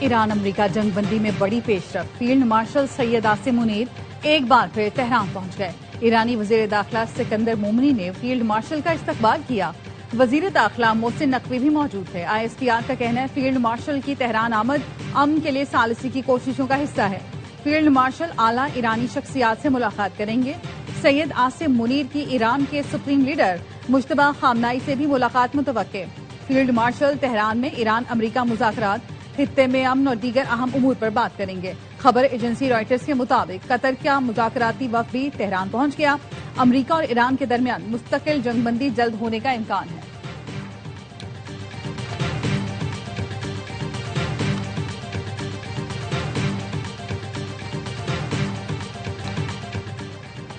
Iran America जंगबंदी में बड़ी पेशरफ। Field marshal Syed Asim Munir एक बार फिर तेहरान पहुंच गए। ईरानी वजीर दाखिला सिकंदर मोमनी ने फील्ड मार्शल का इस्तकबाल किया। वजीर दाखिला मोहसिन नकवी भी मौजूद थे। ISPR का कहना है फील्ड मार्शल की तेहरान आमद अमन के लिए सालिसी की कोशिशों का हिस्सा है। फील्ड मार्शल आला ईरानी शख्सियात से मुलाकात करेंगे। सैयद आसिम मुनीर की ईरान के सुप्रीम लीडर मुश्तबा खामनाई से भी मुलाकात मुतवक्के। फील्ड मार्शल तेहरान में ईरान अमेरिका मुज़ाकरात, खित्ते में अमन और दीगर अहम उमूर पर बात करेंगे। खबर एजेंसी रॉयटर्स के मुताबिक कतर का मुज़ाकराती वफ़द भी तेहरान पहुंच गया। अमेरिका और ईरान के दरमियान मुस्तकिल जंगबंदी जल्द होने का इम्कान है।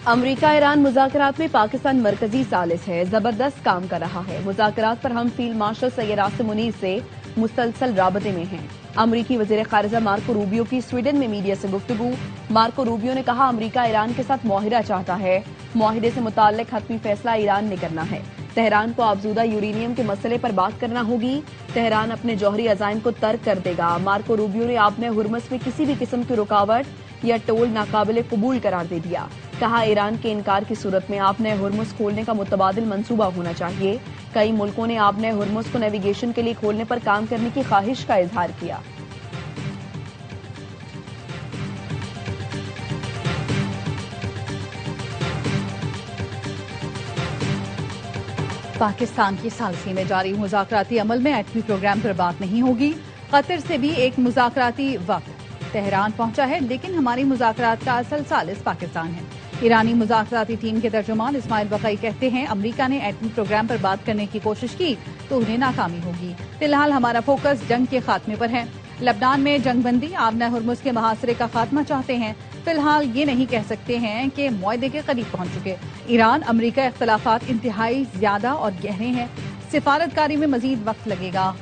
अमेरिका ईरान मुज़ाकरात में पाकिस्तान मरकजी सालिस है, जबरदस्त काम कर रहा है। मुज़ाकरात पर हम फील्ड मार्शल सैयद आसिम मुनीर से मुसलसल राबते में हैं। अमरीकी वज़ीर ख़ारिजा मार्को रूबियो की स्वीडन में मीडिया से गुफ्तगू। मार्को रूबियो ने कहा अमरीका ईरान के साथ मुआहिदा चाहता है। मुआहिदे से मुताल्लिक हतमी फैसला ईरान ने करना है। तेहरान को आबजूदा यूरेनियम के मसले पर बात करना होगी। तेहरान अपने जौहरी अज़ाइम को तर्क कर देगा। मार्को रूबियो ने आपने हुर्मुज़ में किसी भी किस्म की रुकावट या टोल नाकाबिले कबूल करार दे दिया। कहा ईरान के इनकार की सूरत में आपने हुर्मुज़ खोलने का मुतबादिल मंसूबा होना चाहिए। कई मुल्कों ने आपने हुर्मुज़ को नेविगेशन के लिए खोलने पर काम करने की ख्वाहिश का इजहार किया। पाकिस्तान की सालसी में जारी मुज़ाकराती अमल में एटमी प्रोग्राम पर बात नहीं होगी। कतर से भी एक मुज़ाकराती वक्त तेहरान पहुंचा है, लेकिन हमारी मुज़ाकरात का असल सालिस पाकिस्तान है। ईरानी मुज़ाकराती टीम के तर्जुमान इस्माइल बक़ई कहते हैं अमेरिका ने एटमी प्रोग्राम पर बात करने की कोशिश की तो उन्हें नाकामी होगी। फिलहाल हमारा फोकस जंग के खात्मे पर है। लबनान में जंगबंदी, आपने हुर्मुज़ के मुहासरे का खात्मा चाहते हैं। फिलहाल ये नहीं कह सकते हैं कि मुआहदे के करीब पहुंच चुके। ईरान अमेरिका इख्तलाफात इंतहाई ज्यादा और गहरे हैं। सिफारतकारी में मजीद वक्त लगेगा।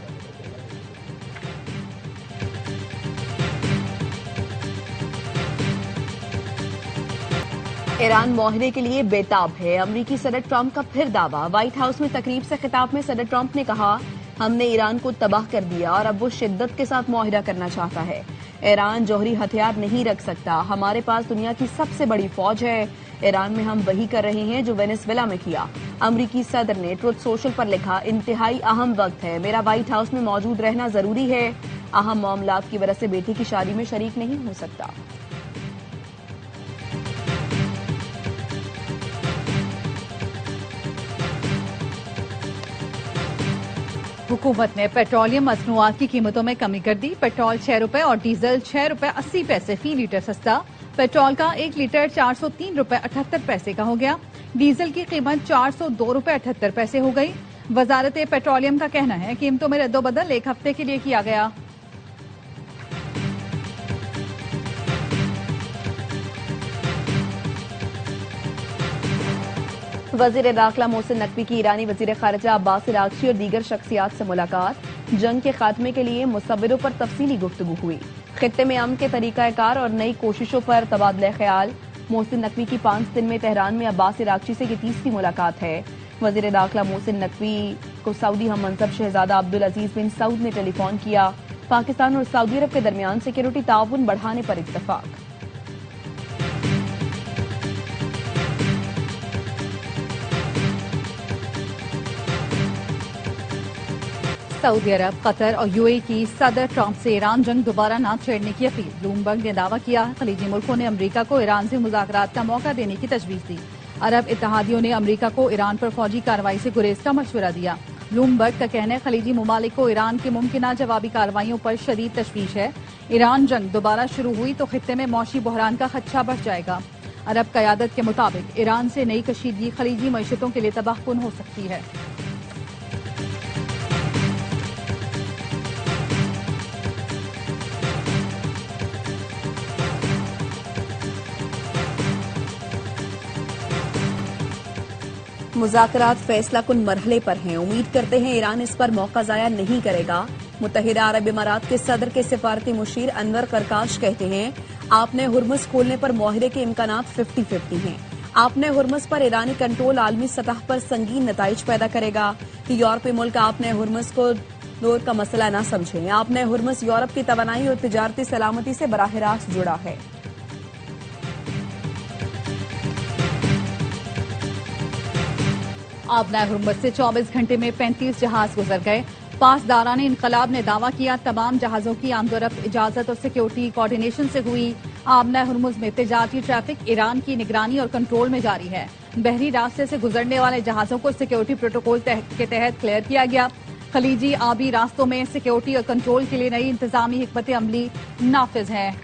ईरान मुआहदे के लिए बेताब है। अमरीकी सदर ट्रंप का फिर दावा। व्हाइट हाउस में तकरीब से खिताब में सदर ट्रंप ने कहा हमने ईरान को तबाह कर दिया और अब वो शिद्दत के साथ मुआहिदा करना चाहता है। ईरान जौहरी हथियार नहीं रख सकता। हमारे पास दुनिया की सबसे बड़ी फौज है। ईरान में हम वही कर रहे हैं जो वेनेजुएला में किया। अमरीकी सदर ने ट्रुथ सोशल पर लिखा इंतहाई अहम वक्त है। मेरा व्हाइट हाउस में मौजूद रहना जरूरी है। अहम मामलात की वजह से बेटी की शादी में शरीक नहीं हो सकता। हुकूमत ने पेट्रोलियम मसनूआत की कीमतों में कमी कर दी। पेट्रोल 6 रुपए और डीजल 6 रुपए 80 पैसे फी लीटर सस्ता। पेट्रोल का 1 लीटर 403 रुपए 78 पैसे का हो गया। डीजल की कीमत 402 रुपए 78 पैसे हो गई। वजारत पेट्रोलियम का कहना है कीमतों में रद्दोबदल एक हफ्ते के लिए किया गया। वजीर दाखिला मोहसिन नकवी की ईरानी वजीर खारिजा अब्बास इरागची और दीगर शख्सियात से मुलाकात। जंग के खात्मे के लिए मुसव्विरों पर तफसीली गुफ्तगू हुई। खित्ते में अमन के तरीकाकार और नई कोशिशों पर तबादला ख्याल। मोहसिन नकवी की 5 दिन में तेहरान में अब्बास इरागची से ये तीसरी मुलाकात है। वजीर दाखिला मोहसिन नकवी को सऊदी हम मनसब शहजादा अब्दुल अजीज बिन सऊद ने टेलीफोन किया। पाकिस्तान और सऊदी अरब के दरमियान सिक्योरिटी ताउन बढ़ाने पर इत्तफाक। सऊदी अरब, कतर और UAE की सदर ट्रंप से ईरान जंग दोबारा न छेड़ने की अपील। ब्लूमबर्ग ने दावा किया खलीजी मुल्कों ने अमेरिका को ईरान से मुज़ाकरात का मौका देने की तजवीज़ दी। अरब इत्तेहादियों ने अमेरिका को ईरान पर फौजी कार्रवाई से गुरेज का मशवरा दिया। ब्लूमबर्ग का कहना है खलीजी ममालिक को ईरान की मुमकिन जवाबी कार्रवाइयों पर शदीद तशवीश है। ईरान जंग दोबारा शुरू हुई तो खित्ते में मौशी बहरान का खदशा बढ़ जाएगा। अरब क़यादत के मुताबिक ईरान से नई कशीदगी खलीजी मईशतों के लिए तबाहकुन हो सकती है। मुज़ाकरात फैसला कुन मरहले पर हैं। उम्मीद करते हैं ईरान इस पर मौका जाया नहीं करेगा। मुत्तहिदा अरब इमारात के सदर के सिफारती मुशीर अनवर करकाश कहते हैं आपने हुर्मुज़ खोलने पर मुआहिदे के इम्कानात 50-50 हैं। आपने हुर्मुज़ पर ईरानी कंट्रोल आलमी सतह पर संगीन नताइज पैदा करेगा। यूरोपीय मुल्क आपने हुर्मुज़ को नोर का मसला न समझें। आपने हुर्मुज़ यूरोप की तवानाई और तिजारती सलामती से बराह रास्त जुड़ा है। आबना हुर्मुज़ से 24 घंटे में 35 जहाज गुजर गए। पासदारान इनकलाब ने दावा किया तमाम जहाजों की आमदोरफ्त इजाजत और सिक्योरिटी कोऑर्डिनेशन से हुई। आबना हुर्मुज़ में तिजारती ट्रैफिक ईरान की निगरानी और कंट्रोल में जारी है। बहरी रास्ते से गुजरने वाले जहाजों को सिक्योरिटी प्रोटोकॉल के तहत क्लियर किया गया। खलीजी आबी रास्तों में सिक्योरिटी और कंट्रोल के लिए नई इंतजामी हिकमत अमली नाफिज है।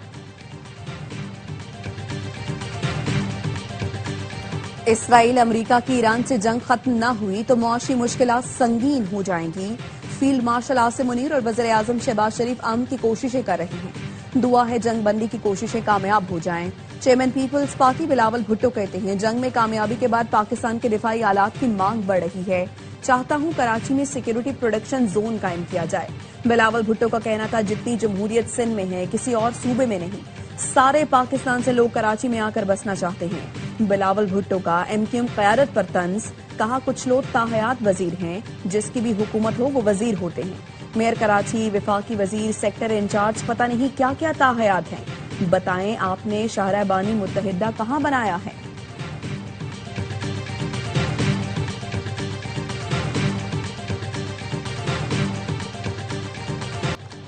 इसराइल अमेरिका की ईरान से जंग खत्म न हुई तो मुआशी मुश्किलात संगीन हो जाएंगी। फील्ड मार्शल आसिम मुनीर और वज़ीर आज़म शहबाज शरीफ अमन की कोशिशें कर रहे हैं। दुआ है जंग बंदी की कोशिशें कामयाब हो जाएं। चेयरमैन पीपल्स पार्टी बिलावल भुट्टो कहते हैं जंग में कामयाबी के बाद पाकिस्तान के दिफाई आलात की मांग बढ़ रही है। चाहता हूं कराची में सिक्योरिटी प्रोडक्शन जोन कायम किया जाए। बिलावल भुट्टो का कहना था जितनी जमहूरियत सिंध में है किसी और सूबे में नहीं। सारे पाकिस्तान से लोग कराची में आकर बसना चाहते हैं। बिलावल भुट्टो का एमक्यूएम क़यादत पर तंज, कहा कुछ लोग ताहयात वजीर हैं, जिसकी भी हुकूमत हो वो वजीर होते हैं। मेयर कराची, विफाकी वजीर, सेक्टर इंचार्ज, पता नहीं क्या क्या ताहयात हैं। बताएं आपने शाहराबानी मुत्तहिदा कहां बनाया है।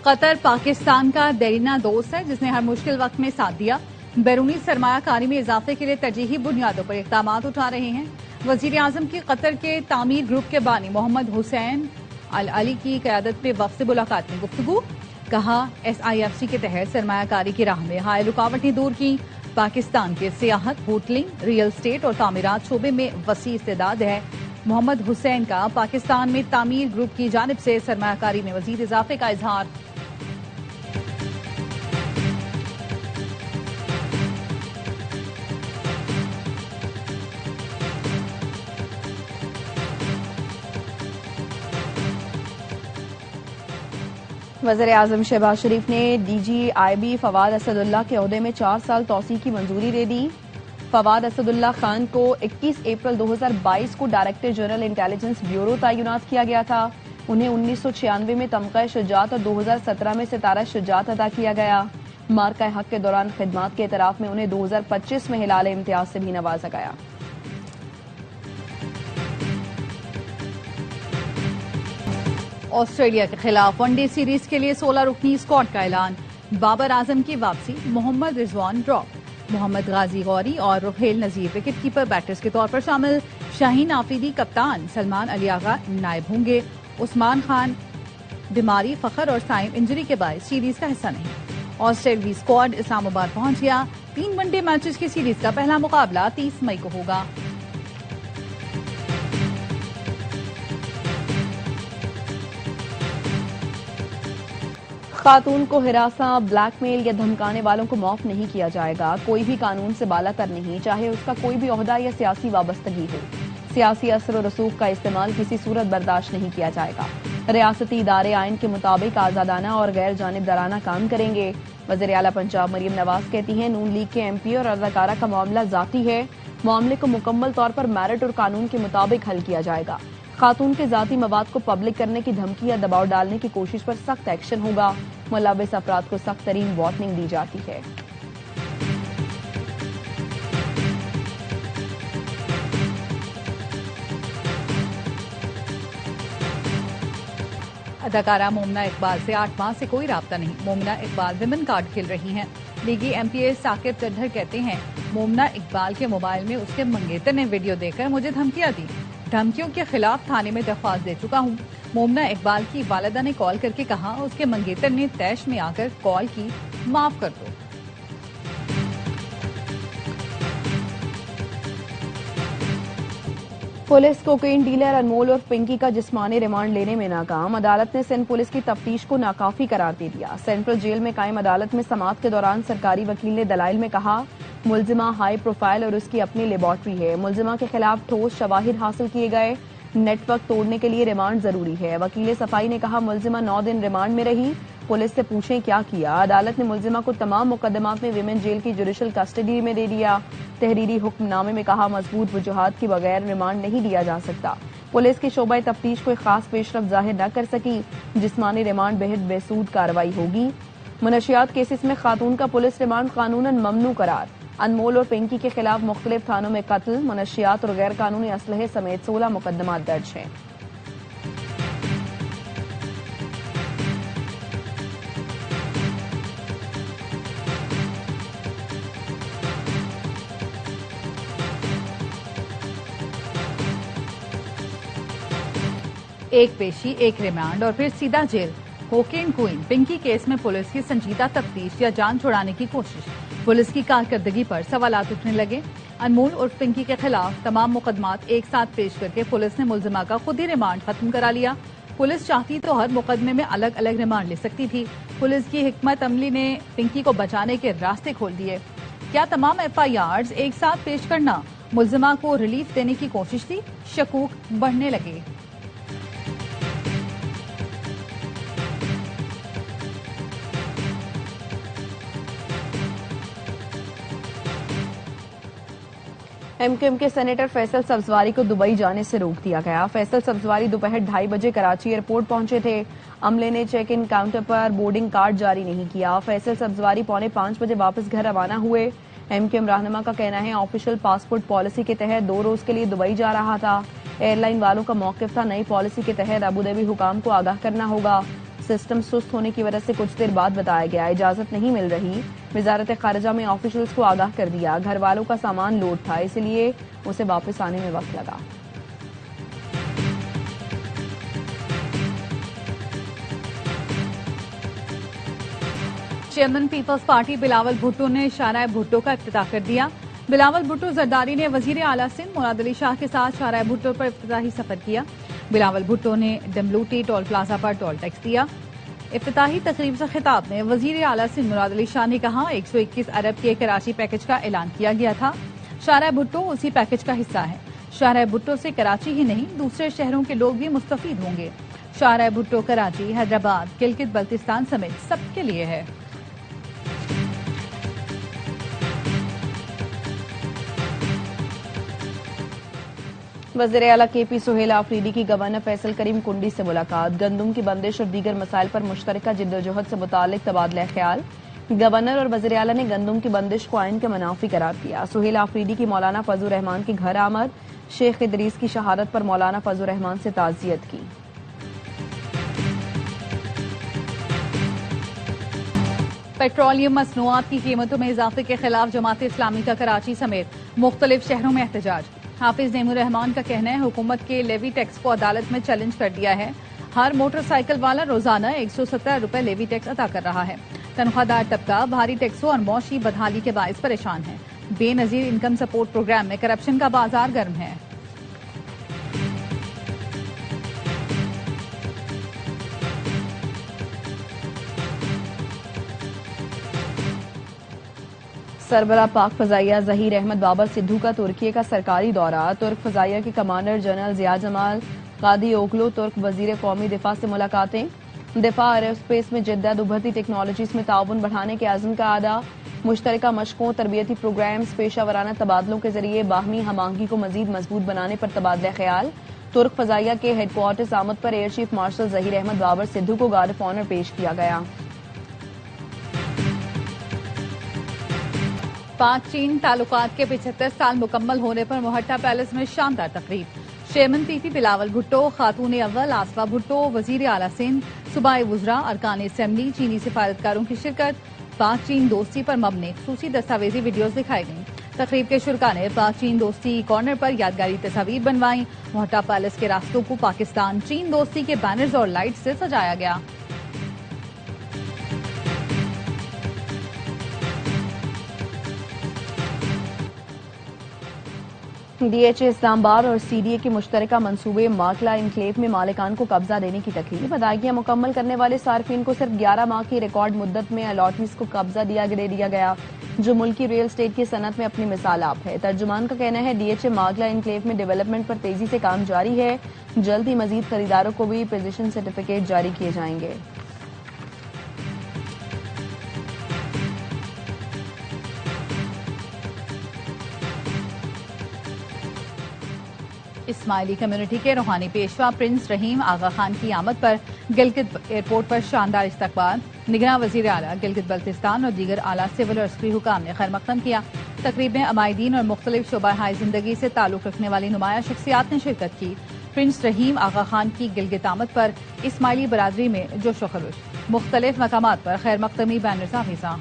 कतर पाकिस्तान का देरीना दोस्त है जिसने हर मुश्किल वक्त में साथ दिया। बैरूनी सरमायाकारी में इजाफे के लिए तरजीही बुनियादों पर इक़दाम उठा रहे हैं। वजीर आजम की कतर के तामीर ग्रुप के बानी मोहम्मद हुसैन अल अली की क़यादत में वफ़द से मुलाकात में गुफ्तगू। कहा SIFC के तहत सरमायाकारी की राह में हाय रुकावटें दूर की। पाकिस्तान के सियाहत, होटलिंग, रियल स्टेट और तामीरात शोबे में वसी इस्तेदाद है। मोहम्मद हुसैन का पाकिस्तान में तामीर ग्रुप की जानिब से सरमायाकारी में मजीद इजाफे का इजहार। वज़ीर आज़म शहबाज शरीफ ने DGIB फवाद असदुल्ला के ओहदे में 4 साल तौसीह की मंजूरी दे दी। फवाद असदुल्ला खान को 21 अप्रैल 2022 को डायरेक्टर जनरल इंटेलिजेंस ब्यूरो तैनात किया गया था। उन्हें 1996 में तमगा शुजात और 2017 में सितारा शुजात अता किया गया। मार्का हक के दौरान खिदमात के एतराफ में उन्हें 2025 में हिलाल इम्तियाज से भी नवाजा गया। ऑस्ट्रेलिया के खिलाफ वनडे सीरीज के लिए 16 रुकनी स्क्वाड का ऐलान। बाबर आजम की वापसी, मोहम्मद रिजवान ड्रॉप, मोहम्मद गाजी गौरी और रुहेल नजीर विकेट कीपर बैटर्स के तौर पर शामिल। शाहीन आफरीदी कप्तान, सलमान अली आगा नायब होंगे। उस्मान खान बीमारी, फखर और साइम इंजरी के बाद सीरीज का हिस्सा नहीं। ऑस्ट्रेलियाई स्क्वाड इस्लामाबाद पहुंच गया। 3 वनडे मैचेस की सीरीज का पहला मुकाबला 30 मई को होगा। खातून को हिरासा, ब्लैकमेल या धमकाने वालों को माफ नहीं किया जाएगा। कोई भी कानून से बालातर नहीं, चाहे उसका कोई भी ओहदा या सियासी वाबस्तगी हो। सियासी असर और रसूख का इस्तेमाल किसी सूरत बर्दाश्त नहीं किया जाएगा। रियासती इदारे आइन के मुताबिक आजादाना और गैर जानिबदाराना काम करेंगे। वज़ीर आला पंजाब मरियम नवाज कहती हैं नून लीग के MP और अदाकारा का मामला जाती है। मामले को मुकम्मल तौर पर मेरिट और कानून के मुताबिक हल किया जाएगा। खातून के जाती मवाद को पब्लिक करने की धमकी या दबाव डालने की कोशिश पर सख्त एक्शन होगा। मुलविस अफराद को सख्त तरीन वार्निंग दी जाती है। अदाकारा मोमना इकबाल से 8 माह से कोई राब्ता नहीं। मोमना इकबाल विमेन कार्ड खेल रही हैं। लीगी MPA साकिब चड्ढर कहते हैं मोमना इकबाल के मोबाइल में उसके मंगेतर ने वीडियो देकर मुझे धमकियां दी। धमकियों के खिलाफ थाने में दरख्वास्त दे चुका हूं। मोमना इकबाल की वालिदा ने कॉल करके कहा उसके मंगेतर ने तैश में आकर कॉल की, माफ कर दो। पुलिस कोकेन डीलर अनमोल और पिंकी का जिस्मानी रिमांड लेने में नाकाम। अदालत ने सिंध पुलिस की तफ्तीश को नाकाफी करार दे दिया। सेंट्रल जेल में कायम अदालत में समाअत के दौरान सरकारी वकील ने दलाइल में कहा मुलजिमा हाई प्रोफाइल और उसकी अपनी लेबॉर्ट्री है। मुलजिमा के खिलाफ ठोस शवाहिद हासिल किए गए। नेटवर्क तोड़ने के लिए रिमांड जरूरी है। वकील सफाई ने कहा मुलजिमा 9 दिन रिमांड में रही। पुलिस से पूछें क्या किया। अदालत ने मुलजिमा को तमाम मुकदमात में विमेन जेल की जुडिशल कस्टडी में दे दिया। तहरीरी हुक्मनामे में कहा मजबूत वजूहात के बगैर रिमांड नहीं दिया जा सकता। पुलिस की शोबा तफ्तीश कोई खास पेशरफ जाहिर न कर सकी, जिस्मानी रिमांड बेहद बेसूद कार्रवाई होगी। मनशियात केसेस में खातून का पुलिस रिमांड कानूनन ममनू करार। अनमोल और पिंकी के खिलाफ मुख्तलिफ थानों में कत्ल, मनशियात और गैर कानूनी असलहे समेत 16 मुकदमात दर्ज हैं। एक पेशी, एक रिमांड और फिर सीधा जेल। कोकेन क्वीन पिंकी केस में पुलिस की संजीदा तफ्तीश या जान छुड़ाने की कोशिश। पुलिस की कारकर्दगी पर सवालात उठने लगे। अनमोल और पिंकी के खिलाफ तमाम मुकदमात एक साथ पेश करके पुलिस ने मुलजिमा का खुद ही रिमांड खत्म करा लिया। पुलिस चाहती तो हर मुकदमे में अलग अलग रिमांड ले सकती थी। पुलिस की हिकमत अमली ने पिंकी को बचाने के रास्ते खोल दिए। क्या तमाम FIRs एक साथ पेश करना मुलजिमा को रिलीफ देने की कोशिश थी? शकूक बढ़ने लगे। MQM के सेनेटर फैसल सब्जवारी को दुबई जाने से रोक दिया गया। फैसल सब्जवारी दोपहर 2:30 बजे कराची एयरपोर्ट पहुंचे थे। अमले ने चेक इन काउंटर पर बोर्डिंग कार्ड जारी नहीं किया। फैसल सब्जवारी 4:45 बजे वापस घर रवाना हुए। MQM रहनुमा का कहना है ऑफिशियल पासपोर्ट पॉलिसी के तहत 2 रोज के लिए दुबई जा रहा था। एयरलाइन वालों का मौकिफ था नई पॉलिसी के तहत अबूधाबी हुकाम को आगाह करना होगा। सिस्टम सुस्त होने की वजह से कुछ देर बाद बताया गया इजाजत नहीं मिल रही। वजारत खारिजा में ऑफिशियल्स को आगाह कर दिया। घर वालों का सामान लोड था, इसलिए उसे वापस आने में वक्त लगा। चेयरमैन पीपल्स पार्टी बिलावल भुट्टो ने शाहराह भुट्टो का इफ्तिताह कर दिया। बिलावल भुट्टो जरदारी ने वजीर आला सिंध मुराद अली शाह के साथ शाहराह भुट्टो पर इफ्तिताही सफर किया। बिलावल भुट्टो ने डमलूटी टोल प्लाजा पर टोल टैक्स दिया। इफ्तिताही तकरीब से खिताब में वजीर आला सिंध मुराद अली शाह ने कहा 121 अरब के कराची पैकेज का ऐलान किया गया था। शाहराह भुट्टो उसी पैकेज का हिस्सा है। शाहराह भुट्टो से कराची ही नहीं दूसरे शहरों के लोग भी मुस्तफीद होंगे। शाहराह भुट्टो कराची, हैदराबाद, किलगित बल्तिस्तान समेत सबके लिए है। वज़ीर आला KP सुहेल आफरीदी की गवर्नर फैसल करीम कुंडी से मुलाकात। गंदुम की बंदिश और दीगर मसाइल पर मुश्तरका जिद्दोजहद से मुतालिक तबादला ख्याल। गवर्नर और वज़ीर आला ने गंदुम की बंदिश को आइन के मुनाफी करार दिया। सुहेल आफरीदी की मौलाना फजल रहमान के घर आमद। शेख इदरीस की शहादत पर मौलाना फजल रहमान से ताज़ियत की। पेट्रोलियम मसनूआत की कीमतों में इजाफे के खिलाफ जमात इस्लामी का कराची समेत मुख्तलिफ शहरों में एहतजाज। हाफिज नेमुर रहमान का कहना है हुकूमत के लेवी टैक्स को अदालत में चैलेंज कर दिया है। हर मोटरसाइकिल वाला रोजाना 117 रुपए लेवी टैक्स अदा कर रहा है। तनख्वाहदार तबका भारी टैक्सों और मौशी बदहाली के बायस परेशान है। बेनजीर इनकम सपोर्ट प्रोग्राम में करप्शन का बाजार गर्म है। सरबरा पाक फजाइया जहीर अहमद बाबर सिद्धू का तुर्की का सरकारी दौरा। तुर्क फजाइया के कमांडर जनरल जिया जमाल कादी ओगलो तुर्क वजीर कौमी दिफा से मुलाकातें। दिफा एरोस्पेस में जिद्दत, उभरती टेक्नोलॉजीज में ताउन बढ़ाने के आज़म का आदा। मुश्तरका मशकों, तरबियती प्रोग्राम्स, पेशा वराना तबादलों के जरिए बाहमी हमांगी को मजीद मजबूत बनाने पर तबादला ख्याल। तुर्क फजाइया के हेडक्वार्टर्स आमद पर air chief marshal Zaheer Ahmed Babar Sidhu को गार्ड ऑफ ऑनर पेश किया गया। पाक चीन ताल्लुकात के 75 साल मुकम्मल होने पर मोहट्टा पैलेस में शानदार तकरीब। चेयरमैन PP बिलावल भुट्टो, खातून अव्वल आसफा भुट्टो, वजीर आला सिंध, सूबाई वुज़रा, अरकान असेंबली, चीनी सिफारतकारों की शिरकत। पाक चीन दोस्ती पर मबनी खुसूसी दस्तावेजी वीडियोज दिखाई गई। तकरीब के शुरका ने पाक चीन दोस्ती कॉर्नर पर यादगारी तस्वीर बनवाई। मोहट्टा पैलेस के रास्तों को पाकिस्तान चीन दोस्ती के बैनर्स और लाइट से सजाया गया। DHA इस्लामाबाद और CDA के मुश्तरका मंसूबे माकला इनक्लेव में मालिकान को कब्जा देने की तकलीफ। अदायगियां मुकम्मल करने वाले सार्फिन को सिर्फ 11 माह की रिकॉर्ड मुद्दत में अलॉटमेंट्स को कब्जा दे दिया गया, जो मुल्की रियल एस्टेट की सनत में अपनी मिसाल आप है। तर्जुमान का कहना है DHA माकला इनक्लेव में डेवलपमेंट पर तेजी से काम जारी है। जल्द ही मजीद खरीदारों को भी पोजीशन सर्टिफिकेट जारी किए जाएंगे। इस्माइली कम्युनिटी के रूहानी पेशवा प्रिंस रहीम आगा खान की आमद पर गिलगित एयरपोर्ट पर शानदार इस्तकबाल। निगरान वजीर आला गिलगित बल्तिस्तान और दीगर आला सिविल और अस्करी हुकाम ने खैर मकदम किया। तकरीब में अमायदीन और मुख्तलिफ शोबा हाई जिंदगी से ताल्लुक रखने वाली नुमाया शख्सियात ने शिरकत की। प्रिंस रहीम आगा खान की गिलगित आमद पर इस्माइली बरादरी में जोश व खरोश। मुख्तलिफ मकामात पर खैर मकदमी बैनर्स आवीजा।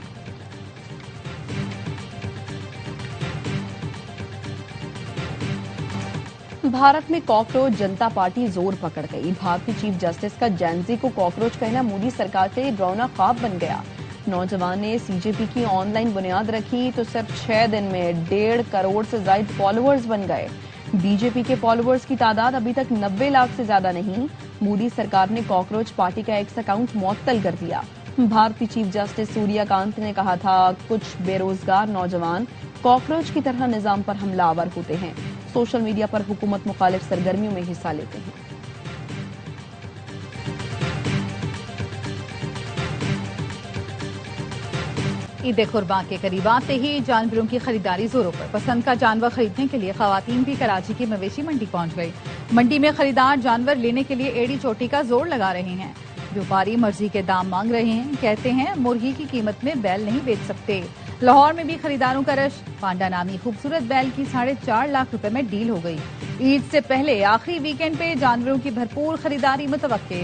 भारत में कॉकरोच जनता पार्टी जोर पकड़ गई। भारतीय चीफ जस्टिस का जैनजी को कॉकरोच कहना मोदी सरकार के लिए डरावना ख्वाब बन गया। नौजवान ने सीजेपी की ऑनलाइन बुनियाद रखी तो सिर्फ 6 दिन में 1.5 करोड़ से ज्यादा फॉलोअर्स बन गए। बीजेपी के फॉलोअर्स की तादाद अभी तक 90 लाख से ज्यादा नहीं। मोदी सरकार ने कॉकरोच पार्टी का एक्स अकाउंट मुअत्तल कर दिया। भारतीय चीफ जस्टिस सूर्यकांत ने कहा था, कुछ बेरोजगार नौजवान कॉकरोच की तरह निजाम पर हमलावर होते हैं, सोशल मीडिया पर हुकूमत मुखालिफ सरगर्मियों में हिस्सा लेते हैं। ईद कुर्बान के करीब आते ही जानवरों की खरीदारी जोरों पर। पसंद का जानवर खरीदने के लिए खवातीन भी कराची की मवेशी मंडी पहुंच गई। मंडी में खरीदार जानवर लेने के लिए एड़ी चोटी का जोर लगा रहे हैं। व्यापारी मर्जी के दाम मांग रहे हैं। कहते हैं मुर्गी की कीमत में बैल नहीं बेच सकते। लाहौर में भी खरीदारों का रश। पांडा नामी खूबसूरत बैल की 4.5 लाख रुपए में डील हो गई। ईद से पहले आखिरी वीकेंड पे जानवरों की भरपूर खरीदारी मुतवक्के।